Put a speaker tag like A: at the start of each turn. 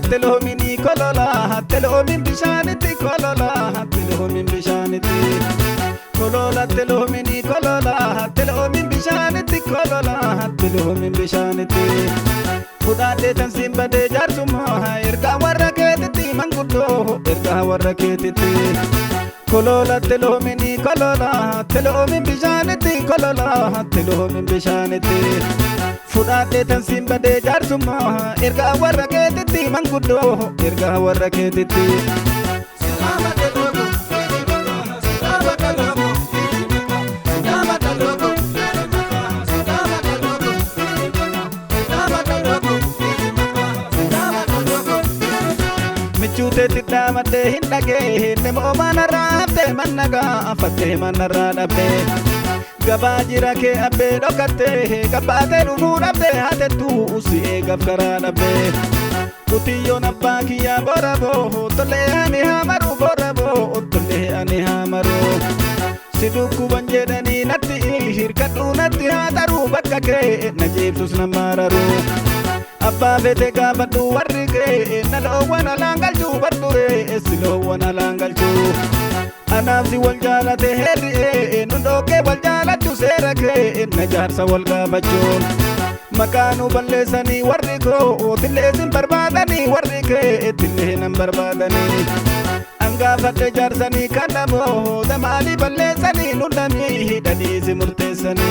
A: telomini kolola telomin bishaniti kolola telomin bishaniti kolola telomini kolola telomin bishaniti kolola telomin bishaniti Kudade tan simbade jarsuma erga warra ketiti mangudo erga warra ketiti kolola telomini kolola telomin bishaniti kolola telomin bishaniti Kudade tan simbade jarsuma erga warra ketiti mangudo erga warra ketiti Silama telogo silama telogo silama telogo silama telogo silama telogo Michute tidamade hindage nemo manarate mannaga afate manaradabe Gabajira ke abe dokate gabate rumurabe hatetu usi gafkaradabe Kutiyo nabaki ya borabo tole ani hamaru borabo tole ani hamaru Siduku banjedani nati hirkatu nati hataru bakake najibtus namararu Abba vete gabadu warrige nalo wana langalchu bardure silo wana langalchu Anamsi wal jalate herri nundoke wal jalatu serake najarsa wal gabachu Makanu ballesani warrigo tillesin barbadani warrige tillenan barbadani Anga fadde jarsani kanamo damali ballesani nundami hidani simurtesani